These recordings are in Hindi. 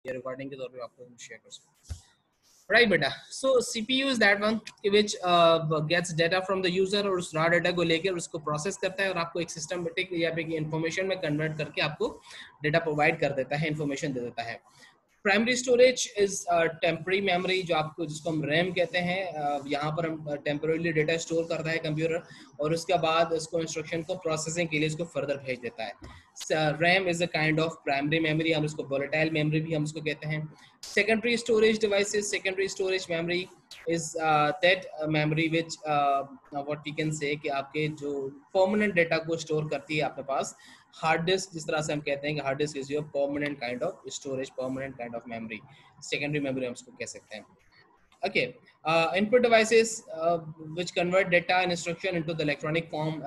ये रिकॉर्डिंग के तौर पे आपको शेयर कर सकते हैं। राइट बेटा, so CPU is that one which gets data from the user और उस रॉ डाटा को लेकर उसको प्रोसेस करता है और आपको एक सिस्टमेटिक या फिर इंफॉर्मेशन में कन्वर्ट करके आपको डाटा प्रोवाइड कर देता है, इंफॉर्मेशन दे देता है। Primary storage is temporary memory, जो आपको जिसको हम रैम कहते हैं। यहाँ पर हम टेम्पररीली डेटा स्टोर करता है कंप्यूटर और उसके बाद उसको इंस्ट्रक्शन को प्रोसेसिंग के लिए इसको फर्दर भेज देता है। RAM is a kind of primary memory, हम इसको वोलेटाइल मेमोरी भी हम उसको कहते हैं। Secondary storage devices, secondary storage memory is that memory which what we can say कि आपके जो परमानेंट डेटा को स्टोर करती है अपने पास। हार्ड डिस्क, जिस तरह से हम कहते हैं कि hard disk is your permanent kind of storage, permanent kind of memory, secondary memory हम उसको कह सकते हैं। Okay, input devices which convert data and instruction into the electronic form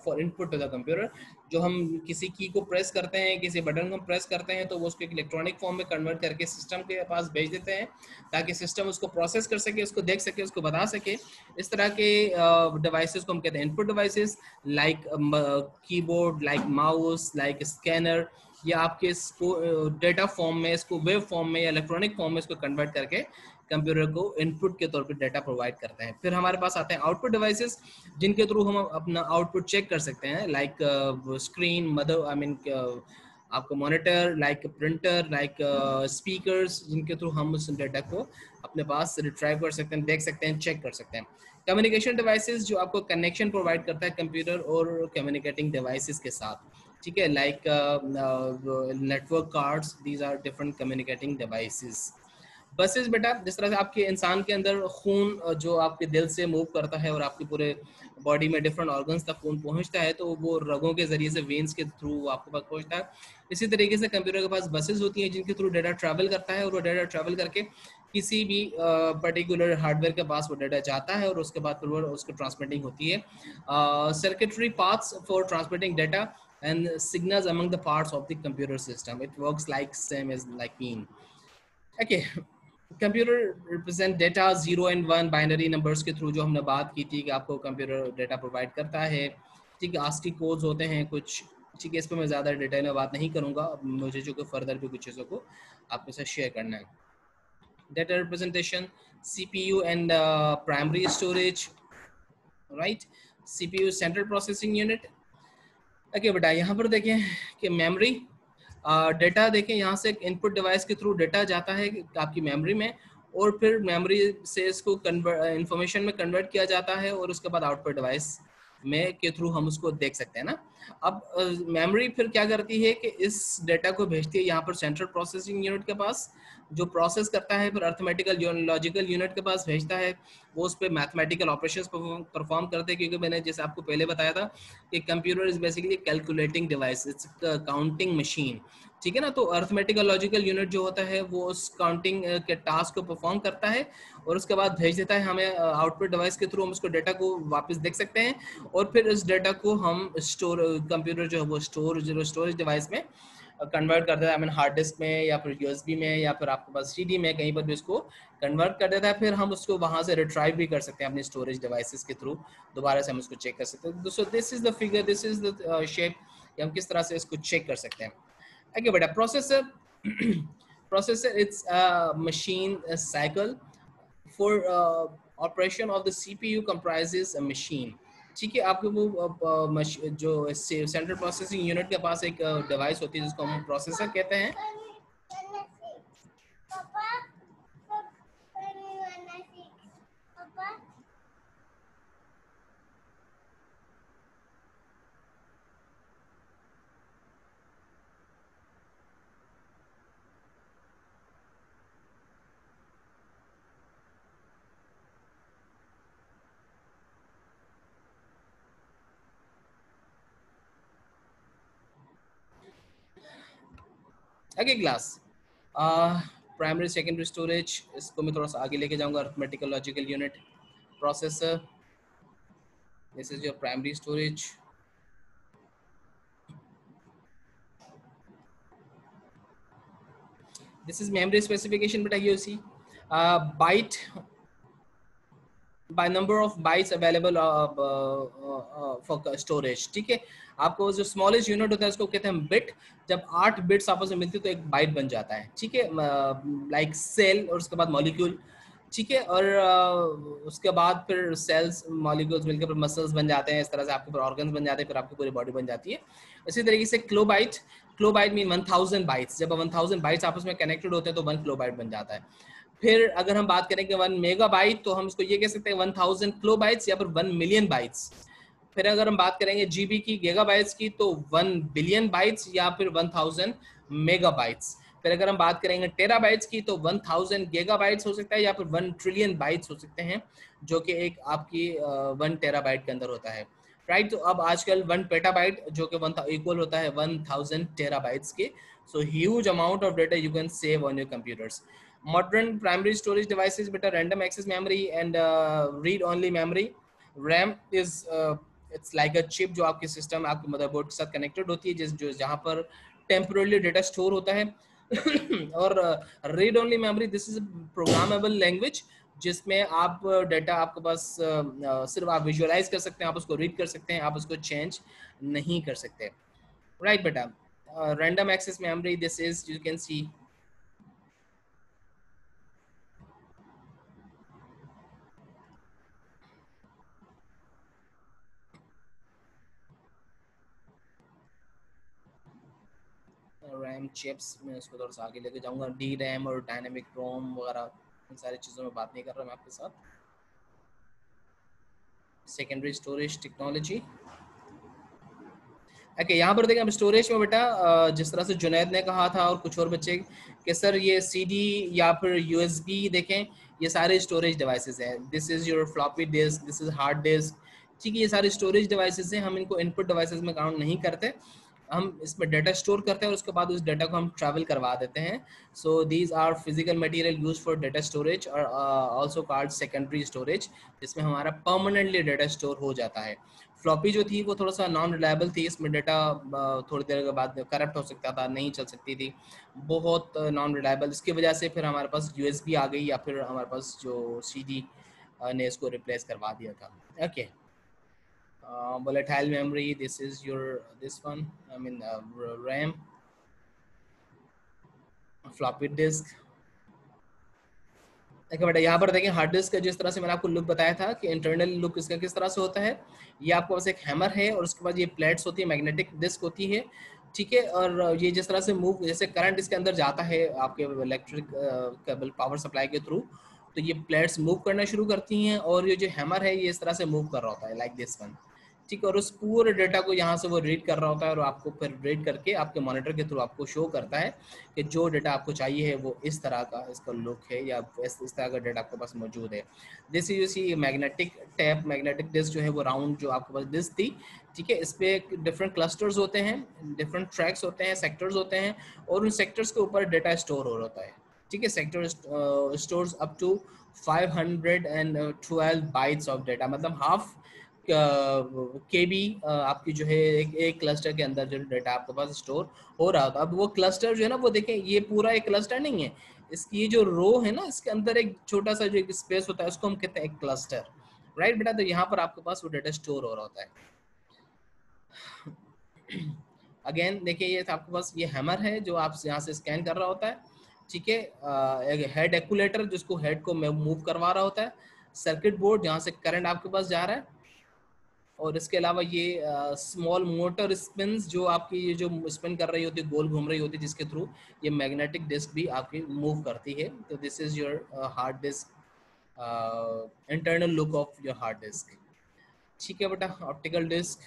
for input to the computer। जो हम किसी की को प्रेस करते हैं, किसी बटन को हम प्रेस करते हैं तो वो उसको एक इलेक्ट्रॉनिक फॉर्म में कन्वर्ट करके सिस्टम के पास भेज देते हैं ताकि सिस्टम उसको प्रोसेस कर सके, उसको देख सके, उसको बता सके। इस तरह के डिवाइसेस को हम कहते हैं input devices, like keyboard, like mouse, like scanner. या आपके इसको डेटा फॉर्म में, इसको वेब फॉर्म में या इलेक्ट्रॉनिक फॉर्म में इसको कन्वर्ट करके कंप्यूटर को इनपुट के तौर पे डाटा प्रोवाइड करते हैं। फिर हमारे पास आते हैं आउटपुट डिवाइसेस, जिनके थ्रू हम अपना आउटपुट चेक कर सकते हैं, लाइक स्क्रीन, मदर आई मीन आपको monitor, like printer, like speakers, जिनके थ्रू हम उस डाटा को अपने पास रिट्राइव कर सकते हैं, देख सकते हैं, चेक कर सकते हैं। कम्युनिकेशन डिवाइसेस, जो आपको कनेक्शन प्रोवाइड करता है कंप्यूटर और कम्युनिकेटिंग डिवाइसेस के साथ, ठीक है, like network cards, these are different communicating devices. Buses बेटा, जिस तरह से आपके इंसान के अंदर खून जो आपके दिल से मूव करता है और आपके पूरे बॉडी में डिफरेंट ऑर्गन्स तक खून पहुंचता है, तो वो रगों के जरिए से, वेन्स के थ्रू आपके पास पहुंचता है। इसी तरीके से कंप्यूटर के पास बसेस होती हैं जिनके थ्रू डाटा ट्रैवल करता है और वो डाटा ट्रैवल करके किसी भी पर्टिकुलर हार्डवेयर के पास वो डाटा जाता है और उसके बाद फिर वो उसको ट्रांसमिटिंग होती है। Circuitry paths for transmitting data and signals among the parts of the computer system. It works like same as like mean. Okay, computer represent data 0 and 1 binary numbers के थ्रू, जो हमने बात की थी कि आपको कंप्यूटर डेटा प्रोवाइड करता है। ठीक है, आस्की कोड्स होते हैं कुछ, ठीक है, इस पर मैं ज़्यादा डिटेल में बात नहीं करूँगा, मुझे जो कि फर्दर भी कुछ चीज़ों को आपके साथ शेयर करना है। Data representation, CPU and primary storage, right, CPU central processing unit. Okay बेटा, यहाँ पर देखें कि मेमोरी डेटा देखें, यहाँ से इनपुट डिवाइस के थ्रू डेटा जाता है आपकी मेमोरी में और फिर मेमोरी से इसको इंफॉर्मेशन में कन्वर्ट किया जाता है और उसके बाद आउटपुट डिवाइस में के थ्रू हम उसको देख सकते हैं ना। अब मेमोरी फिर क्या करती है कि इस डेटा को भेजती है यहाँ पर सेंट्रल प्रोसेसिंग यूनिट के पास, जो प्रोसेस करता है, फिर अर्थमेटिकल लॉजिकल यूनिट के पास भेजता है, वो उस पर मैथमेटिकल ऑपरेशंस परफॉर्म करते हैं। क्योंकि मैंने जैसे आपको पहले बताया था कि computer is basically calculating device, it's counting machine, ठीक है ना। तो अर्थमेटिकल लॉजिकल यूनिट जो होता है वो उस काउंटिंग के टास्क को परफॉर्म करता है और उसके बाद भेज देता है हमें आउटपुट डिवाइस के थ्रू, हम उसको डेटा को वापस देख सकते हैं और फिर इस डेटा को हम स्टोर, कंप्यूटर जो है वो स्टोरेज डिवाइस में कन्वर्ट कर देता है, आई मीन हार्ड डिस्क में या फिर यूएसबी में या फिर आपके पास CD में, कहीं पर भी उसको कन्वर्ट कर देता है। फिर हम उसको वहां से रिट्राइव भी कर सकते हैं अपने स्टोरेज डिवाइसेस के थ्रू, दोबारा से हम उसको चेक कर सकते हैं। So this is the figure, this is the shape, हम किस तरह से इसको चेक कर सकते हैं। Okay, but a processor, processor, it's a machine a cycle for operation of the CPU comprises a machine। ठीक है, आपके वो जो सेंट्रल प्रोसेसिंग यूनिट के पास एक डिवाइस होती है जिसको हम प्रोसेसर कहते हैं। आगे क्लास प्राइमरी सेकेंडरी स्टोरेज, इसको मैं थोड़ा सा आगे लेके जाऊंगा। Arithmetical logical unit, processor, this is your primary storage. This is memory specification, but you see byte by number of bytes available for storage. ठीक है, आपको जो स्मॉलेस्ट यूनिट होता है उसको कहते हैं बिट। जब 8 बिट्स आपस में मिलती है तो एक बाइट बन जाता है। ठीक है, लाइक सेल और उसके बाद मॉलिक्यूल। ठीक है, और उसके बाद फिर सेल्स मॉलिक्यूल्स मिलकर फिर मसल्स बन जाते हैं, इस तरह से आपके फिर ऑर्गन्स बन जाते हैं, फिर आपकी पूरी बॉडी बन जाती है। इसी तरीके से क्लोबाइट, क्लोबाइट मीन 1000 बाइट्स। जब 1000 बाइट्स आपस में कनेक्टेड होते हैं तो 1 क्लोबाइट बन जाता है। फिर अगर हम बात करें कि 1 मेगाबाइट, तो हम इसको ये कह सकते हैं 1000 किलोबाइट्स या फिर 1 मिलियन बाइट्स। फिर अगर हम बात करेंगे जीबी की, गीगाबाइट्स की, तो 1 बिलियन बाइट्स या फिर 1000 मेगाबाइट्स। फिर अगर हम बात करेंगे टेराबाइट्स की, तो 1000 गीगाबाइट्स हो सकता है या फिर 1 ट्रिलियन बाइट्स हो सकते हैं, जो कि एक आपकी 1 टेराबाइट के अंदर होता है। राइट, तो अब आजकल 1 पेटाबाइट जो कि 1 इक्वल होता है 1000 टेराबाइट्स के। So huge amount of data you can save on your computers. Modern primary storage devices with a random access memory and read-only memory. RAM is it's like a chip जो आपके सिस्टम, आपके मदरबोर्ड के साथ कनेक्टेड होती है, जिस जो जहाँ पर टेम्पोरली डेटा स्टोर होता है। और read only memory, this is programmable language, जिसमें आप डेटा आपके पास सिर्फ आप विजुअलाइज कर सकते हैं, आप उसको रीड कर सकते हैं, आप उसको चेंज नहीं कर सकते। राइट बेटा, random access memory, this is you can see RAM chips. मैं इसको थोड़ा सा आगे लेके जाऊंगा। डी रैम और डायनेमिक रोम वगैरह, इन सारी चीज़ों में बात नहीं कर रहा मैं आपके साथ। Secondary storage technology. ओके, यहाँ पर देखें अब स्टोरेज में बेटा, जिस तरह से जुनैद ने कहा था और कुछ और बच्चे कि सर ये सीडी या फिर यूएसबी देखें, ये सारे स्टोरेज डिवाइसेस हैं। This is your floppy disk, this is hard disk. ठीक है, ये सारे स्टोरेज डिवाइसेस हैं, हम इनको इनपुट डिवाइसेस में काउंट नहीं करते। हम इसमें डाटा स्टोर करते हैं और उसके बाद उस डाटा को हम ट्रैवल करवा देते हैं। So these are physical material use for data storage और आल्सो कॉल्ड सेकेंडरी स्टोरेज, जिसमें हमारा परमानेंटली डाटा स्टोर हो जाता है। फ्लॉपी जो थी वो थोड़ा सा नॉन रिलायबल थी, इसमें डाटा थोड़ी देर के बाद करप्ट हो सकता था, नहीं चल सकती थी, बहुत नॉन रिलायबल। इसकी वजह से फिर हमारे पास यूएसबी आ गई, या फिर हमारे पास जो सीडी ने इसको रिप्लेस करवा दिया था। Okay, volatile memory, this is your this one, I mean RAM, floppy disk। देखिए बेटा, यहाँ पर देखिए हार्ड डिस्क का जिस तरह से मैंने आपको लुक बताया था कि इंटरनल लुक इसका किस तरह से होता है। ये आपको बस एक हैमर है और उसके बाद ये प्लेट्स होती है, मैग्नेटिक डिस्क होती है। ठीक है, और ये जिस तरह से मूव, जैसे करंट इसके अंदर जाता है आपके इलेक्ट्रिक केबल पावर सप्लाई के थ्रू, तो ये प्लेट्स मूव करना शुरू करती हैं और ये जो हैमर है ये इस तरह से मूव कर रहा होता है, लाइक दिस वन। ठीक है, और उस पूरे डेटा को यहाँ से वो रीड कर रहा होता है और आपको फिर रीड करके आपके मॉनिटर के थ्रू आपको शो करता है कि जो डेटा आपको चाहिए है वो इस तरह का इसका लुक है, या इस तरह का डेटा आपके पास मौजूद है। This you see magnetic tape, magnetic disk जो है वो राउंड जो आपके पास डिस्क थी। ठीक है, इस पे डिफरेंट क्लस्टर्स होते हैं, डिफरेंट ट्रैक्स होते हैं, सेक्टर्स होते हैं, और उन सेक्टर्स के ऊपर डेटा स्टोर हो होता है। ठीक है, sector stores up to 512 bytes of data, मतलब हाफ के बी आपकी जो है एक क्लस्टर के अंदर जो डेटा आपके पास स्टोर हो रहा था। अब वो क्लस्टर जो है ना, वो देखें ये पूरा एक क्लस्टर नहीं है, इसकी ये जो रो है ना, इसके अंदर एक छोटा सा जो एक स्पेस होता है उसको हम कहते हैं एक क्लस्टर। राइट बेटा, तो यहाँ पर आपके पास वो डेटा स्टोर हो रहा होता है। अगेन देखिए, ये आपके पास ये हैमर है जो आप यहाँ से स्कैन कर रहा होता है। ठीक है, एक हेड एक्यूलेटर जिसको हेड को मूव करवा रहा होता है, सर्किट बोर्ड जहाँ से करंट आपके पास जा रहा है, और इसके अलावा ये स्मॉल मोटर स्पिन्स जो आपकी ये जो स्पिन कर रही होती है, गोल घूम रही होती है, जिसके थ्रू ये मैग्नेटिक डिस्क भी आपकी मूव करती है। तो this is your hard disk, internal look of your hard disk. ठीक है बेटा, ऑप्टिकल डिस्क,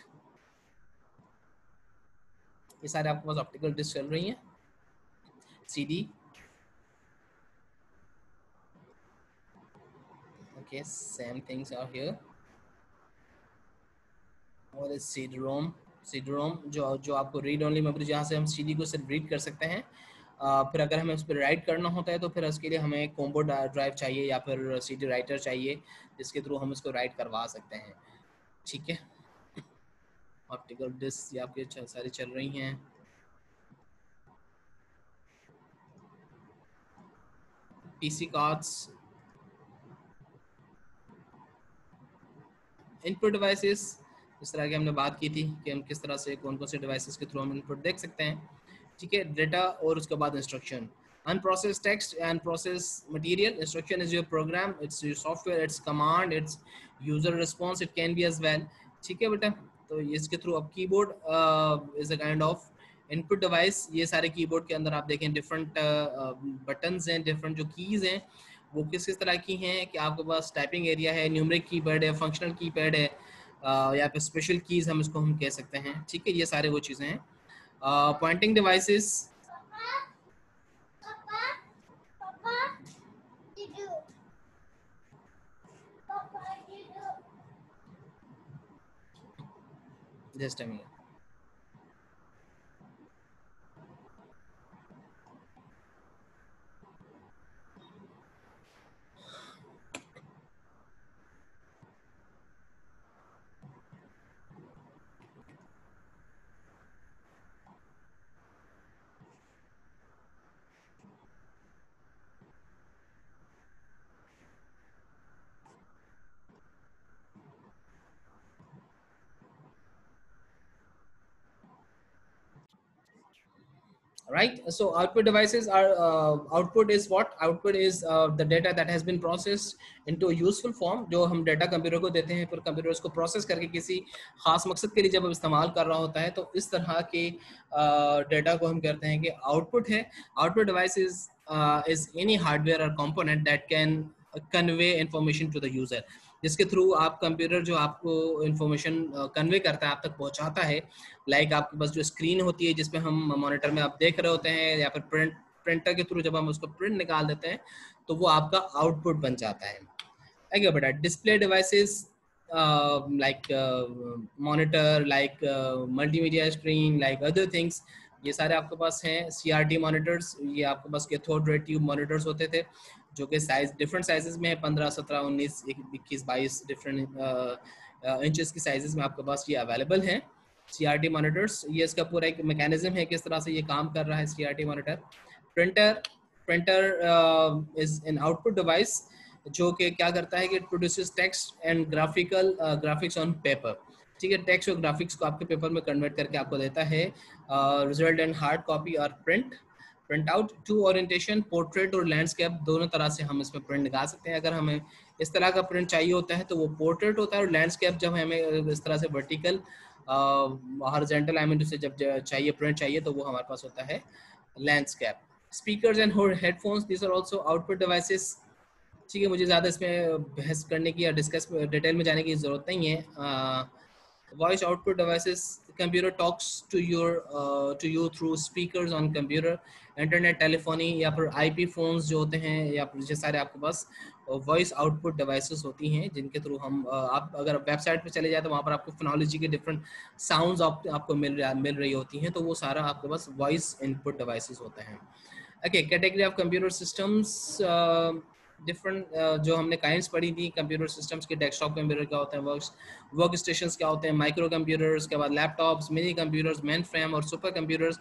ये सारे आपके पास ऑप्टिकल डिस्क चल रही हैं। CD, okay, same things are here. और सीडी रोम, सीडी रोम जो जो आपको रीड ओनली मेमोरी, जहाँ से हम सीडी को सिर्फ रीड कर सकते हैं। फिर अगर हमें उस पर राइट करना होता है तो फिर उसके लिए हमें कॉम्बो ड्राइव चाहिए या फिर सीडी राइटर चाहिए, जिसके थ्रू हम इसको राइट करवा सकते हैं। ठीक है, ऑप्टिकल डिस्क ये आपके सारी चल रही हैं। पीसी कार्ड्स, इनपुट डिवाइसेस, इस तरह की हमने बात की थी कि हम किस तरह से कौन कौन से डिवाइसेस के थ्रू हम इनपुट देख सकते हैं, ठीक है। डेटा और उसके बाद instruction, unprocessed text and processed material. Instruction is your program, it's your software, it's command, it's user response, it can be as well, ठीक है बेटा। तो इसके थ्रू अब keyboard is a kind of input device. ये सारे कीबोर्ड के अंदर आप देखें डिफरेंट बटन्स हैं, डिफरेंट जो कीज हैं वो किस किस तरह की हैं कि आपके पास टाइपिंग एरिया है, न्यूमरिक कीपैड है, फंक्शनल कीपैड है, या फिर स्पेशल कीज हम इसको हम कह सकते हैं, ठीक है। ये सारे वो चीज़ें हैं। Pointing devices, just a minute. Right, so output devices are output is what, output is the data that has been processed into a useful form। जो हम डेटा कंप्यूटर को देते हैं, फिर कंप्यूटर उसको प्रोसेस करके किसी खास मकसद के लिए जब इस्तेमाल कर रहा होता है तो इस तरह के डेटा को हम कहते हैं कि आउटपुट है। Output device is any hardware or component that can convey information to the user, जिसके थ्रू आप कंप्यूटर जो आपको इंफॉर्मेशन कन्वे करता है, आप तक पहुंचाता है। लाइक आपके पास जो स्क्रीन होती है जिसपे हम मॉनिटर में आप देख रहे होते हैं, या फिर प्रिंटर के थ्रू जब हम उसको प्रिंट निकाल देते हैं तो वो आपका आउटपुट बन जाता है। आगे बेटा, display devices like monitor, like multimedia screen, like other things, ये सारे आपके पास हैं। CRT मॉनिटर्स, ये आपके पास कैथोड रे ट्यूब मॉनिटर्स होते थे जो कि साइज डिफरेंट साइजेस में है, 15, 17, 19, 21, 22 डिफरेंट इंचेस की साइजेस में आपके पास ये अवेलेबल हैं CRT मॉनिटर्स। ये इसका पूरा एक मैकेनिज्म है किस तरह से ये काम कर रहा है CRT monitor. Printer is an output device जो कि क्या करता है कि it produces text and graphics on paper, ठीक है। टेक्स्ट और ग्राफिक्स को आपके पेपर में कन्वर्ट करके आपको देता है रिजल्ट एंड हार्ड कॉपी और print out. Two orientation, portrait और लैंडस्केप, दोनों तरह से हम इसमें प्रिंट निकाल सकते हैं। अगर हमें इस तरह का प्रिंट चाहिए होता है तो वो पोर्ट्रेट होता है, और लैंडस्केप जब हमें इस तरह से वर्टिकल हॉरिजॉन्टल लाइन से जब चाहिए प्रिंट चाहिए तो वो हमारे पास होता है landscape. Speakers and headphones, these are also output devices, ठीक है। मुझे ज़्यादा इसमें बहस करने की या डिस्कस डिटेल में जाने की ज़रूरत नहीं है। Voice output devices, computer talks to you through speakers on computer. Internet telephony या फिर IP फोन्स जो होते हैं, या फिर ये सारे आपके पास वॉइस आउटपुट डिवाइसेस होती हैं जिनके थ्रू हम आप अगर वेबसाइट पे चले जाए तो वहाँ पर आपको फोनोलॉजी के डिफरेंट साउंड्स आपको मिल रही होती हैं, तो वो सारा आपके पास वॉइस इनपुट डिवाइसेस होते हैं। Okay, category of computer systems, different जो हमने काइंड्स पढ़ी थी कंप्यूटर सिस्टम्स के, डेस्कटॉप कंप्यूटर क्या होते हैं, वर्क स्टेशंस क्या होते हैं, माइक्रो कंप्यूटर्स के बाद laptops, mini computers, main frame और सुपर कंप्यूटर्स,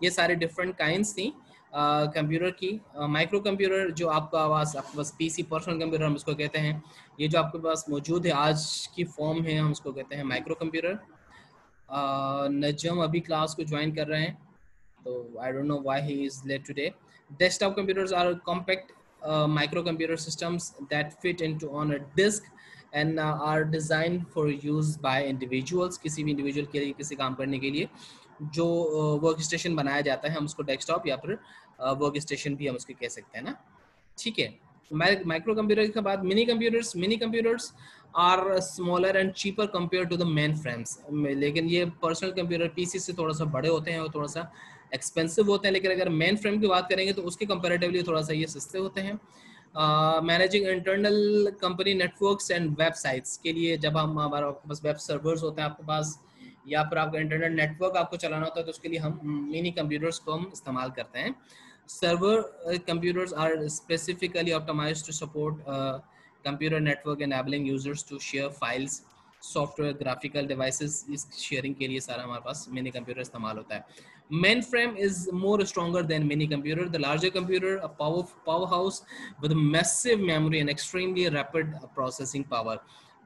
ये सारे डिफरेंट काइंड्स थी कंप्यूटर की। माइक्रो कंप्यूटर जो आपके पास PC पर्सनल कंप्यूटर हम उसको कहते हैं, ये जो आपके पास मौजूद है आज की फॉर्म है हम उसको कहते हैं माइक्रो कंप्यूटर। नजम अभी क्लास को ज्वाइन कर रहे हैं तो I don't know why he is late today. Desktop computers are compact microcomputer systems that fit into on a disk and are designed for use by individuals, किसी भी इंडिविजुअल के लिए किसी काम करने के लिए जो वर्क स्टेशन बनाया जाता है हम उसको डेस्कटॉप या फिर वर्क स्टेशन भी हम उसके कह सकते हैं ना, ठीक है। माइक्रो कंप्यूटर के बाद mini computers are smaller and cheaper compare to the mainframes, लेकिन ये पर्सनल कंप्यूटर PC से थोड़ा सा बड़े होते हैं और थोड़ा सा एक्सपेंसिव होते हैं, लेकिन अगर मेन फ्रेम की बात करेंगे तो उसके कंपैरेटिवली थोड़ा सा ये सस्ते होते हैं। Managing internal company networks and websites के लिए, जब हम हमारे पास वेब सर्वर्स होते हैं आपके पास या फिर आपका इंटरनेट नेटवर्क आपको चलाना होता है तो उसके लिए हम मिनी कंप्यूटर्स को हम इस्तेमाल करते हैं। Server computers are specifically optimized to support computer network enabling users to share files, software, graphical devices, इस शेयरिंग के लिए सारा हमारे पास मिनी कंप्यूटर इस्तेमाल होता है। Mainframe is more stronger than mini computer. The larger computer, a powerhouse with a massive memory and extremely rapid processing power.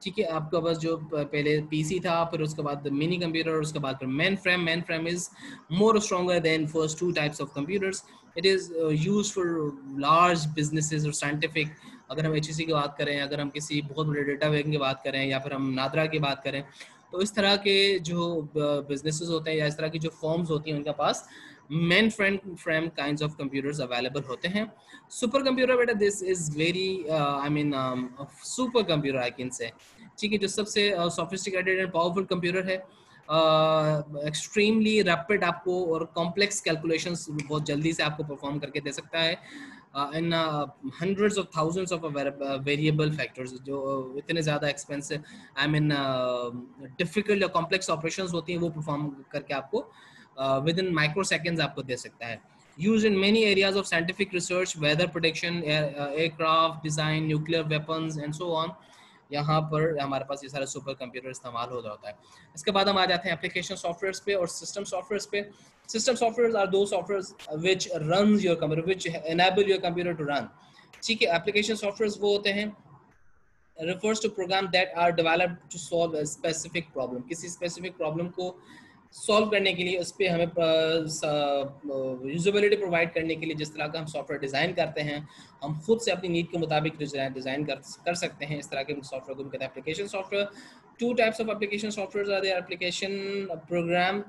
ठीक है, आपका पास जो पहले पीसी था, फिर उसके बाद मिनी कंप्यूटर, और उसके बाद फिर main frame is more stronger than first to types of computers. It is used for large businesses और साइंटिफिक. अगर हम एचईसी की बात करें, अगर हम किसी बहुत बड़े डेटा बैंक की बात करें, या फिर हम नादरा की बात करें, तो इस तरह के जो बिजनेसेस होते हैं या इस तरह की जो फॉर्म्स होती हैं, उनके पास mainframe kinds of computers available होते हैं. सुपर कंप्यूटर बेटा, this is very I mean super computer I can say. ठीक है, जो सबसे सोफिस्टिकेटेड एंड पावरफुल कंप्यूटर है, एक्सट्रीमली रैपिड आपको और कॉम्प्लेक्स कैलकुलेशंस बहुत जल्दी से आपको परफॉर्म करके दे सकता है इन hundreds of thousands of variable factors. जो इतने ज़्यादा एक्सपेंसिव आई मीन डिफिकल्ट या कॉम्प्लेक्स ऑपरेशंस होती हैं, वो परफॉर्म करके आपको विद इन माइक्रो सेकेंड्स आपको दे सकता है. Used in many areas of scientific research, weather prediction, aircraft design, nuclear weapons and so on. यहाँ पर हमारे पास ये सारे सुपर कंप्यूटर इस्तेमाल हो जाता है. इसके बाद हम आ जाते हैं एप्लीकेशन सॉफ्टवेयर्स पे और सिस्टम सॉफ्टवेयर्स पे. System softwares are the softwares which runs your computer, which enable your computer to run. ठीक है, एप्लीकेशन सॉफ्टवेयर्स वो होते हैं, refers to program that are developed to solve a specific problem. किसी specific problem को सॉल्व करने के लिए, उस पर हमें यूजेबिलिटी प्रोवाइड करने के लिए जिस तरह का हम सॉफ्टवेयर डिज़ाइन करते हैं, हम खुद से अपनी नीड के मुताबिक डिज़ाइन कर सकते हैं. इस तरह के सॉफ्टवेयर को हम कहते हैं application software. Two types of application software are there. Application program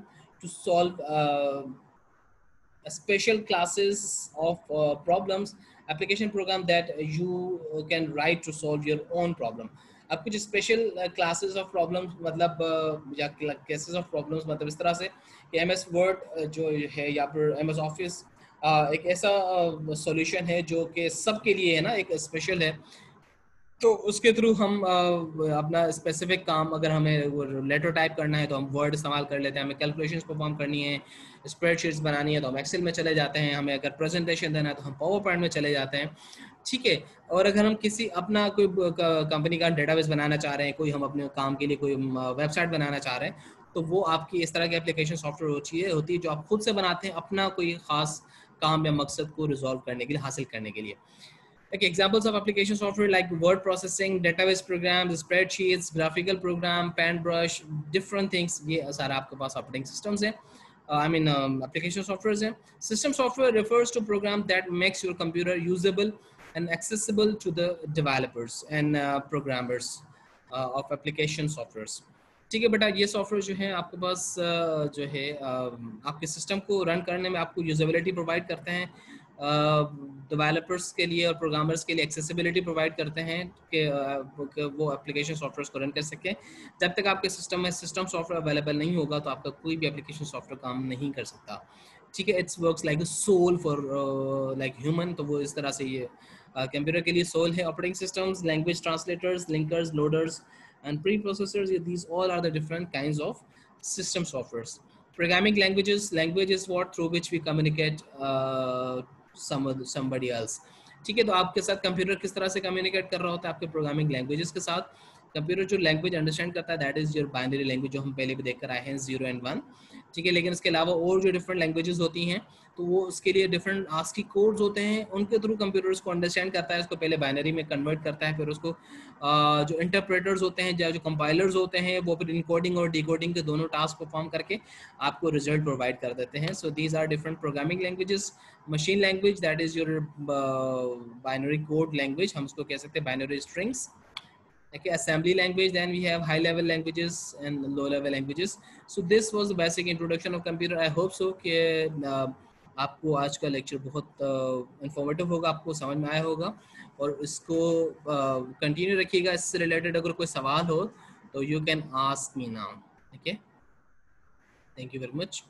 to solve special classes of problems. Application program that you can write to solve your own problem. अब कुछ स्पेशल क्लासेस ऑफ प्रॉब्लम्स मतलब या केसेस ऑफ प्रॉब्लम्स मतलब इस तरह से कि एम एस वर्ड जो है या फिर एम एस ऑफिस एक ऐसा सॉल्यूशन है जो कि सबके लिए है ना, एक स्पेशल है. तो उसके थ्रू हम अपना स्पेसिफिक काम, अगर हमें लेटर टाइप करना है तो हम वर्ड इस्तेमाल कर लेते हैं, हमें कैलकुलेशंस परफॉर्म करनी है, स्प्रेडशीट्स बनानी है तो हम एक्सेल में चले जाते हैं, हमें अगर प्रेजेंटेशन देना है तो हम पावर पॉइंट में चले जाते हैं. ठीक है, और अगर हम किसी अपना कोई कंपनी का डेटाबेस बनाना चाह रहे हैं, कोई हम अपने काम के लिए कोई वेबसाइट बनाना चाह रहे हैं, तो वो आपकी इस तरह की एप्लीकेशन सॉफ्टवेयर होती है जो आप खुद से बनाते हैं अपना कोई खास काम या मकसद को रिजॉल्व करने के लिए, हासिल करने के लिए. Like examples of application software like word processing, database programs, spreadsheets, graphical program, PanBrush, different things. ये सारा आपके पास operating systems हैं. Application softwares हैं. System software refers to program that makes your computer usable and accessible to the developers and programmers of application softwares. ठीक है बेटा, ये सॉफ्टवेयर जो है आपके पास जो है आपके सिस्टम को रन करने में आपको यूजेबिलिटी प्रोवाइड करते हैं, डेवलपर्स के लिए और प्रोग्रामर्स के लिए एक्सेसिबिलिटी प्रोवाइड करते हैं कि वो एप्लीकेशन सॉफ्टवेयर को रन कर सकें. जब तक आपके सिस्टम में सिस्टम सॉफ्टवेयर अवेलेबल नहीं होगा तो आपका कोई भी एप्लीकेशन सॉफ्टवेयर काम नहीं कर सकता. ठीक है, it's works like a soul for like human. तो वो इस तरह से ये कंप्यूटर के लिए सोल है. Operating systems, language translators, linkers, loaders and preprocessors, these all are the different kinds of system softwares. Programming language is what through which we communicate somebody else. ठीक है, तो आपके साथ कंप्यूटर किस तरह से कम्युनिकेट कर रहा होता है? आपके प्रोग्रामिंग लैंग्वेजेस के साथ. कंप्यूटर जो लैंग्वेज अंडरस्टैंड करता है that is your binary language, जो हम पहले भी देखकर आए हैं 0 and 1. ठीक है, लेकिन इसके अलावा और जो डिफरेंट लैंग्वेजेस होती हैं तो वो उसके लिए डिफरेंट आस्की कोड्स होते हैं, उनके थ्रू कंप्यूटर्स को अंडरस्टैंड करता है, उसको पहले बाइनरी में कन्वर्ट करता है, फिर उसको जो इंटरप्रेटर्स होते हैं जो कंपाइलर्स होते हैं वो फिर इनकोडिंग और डिकोडिंग के दोनों टास्क परफॉर्म करके आपको रिजल्ट प्रोवाइड कर देते हैं. So these are different programming languages. Machine language that is your binary code language, हम उसको कह सकते हैं binary strings. Okay, assembly language, then we have high level languages and low level languages. So this was the basic introduction of computer. I hope so कि आपको आज का लेक्चर बहुत इंफॉर्मेटिव होगा, आपको समझ में आया होगा और इसको कंटिन्यू रखिएगा. इससे रिलेटेड अगर कोई सवाल हो तो you can ask me now. Okay, thank you very much.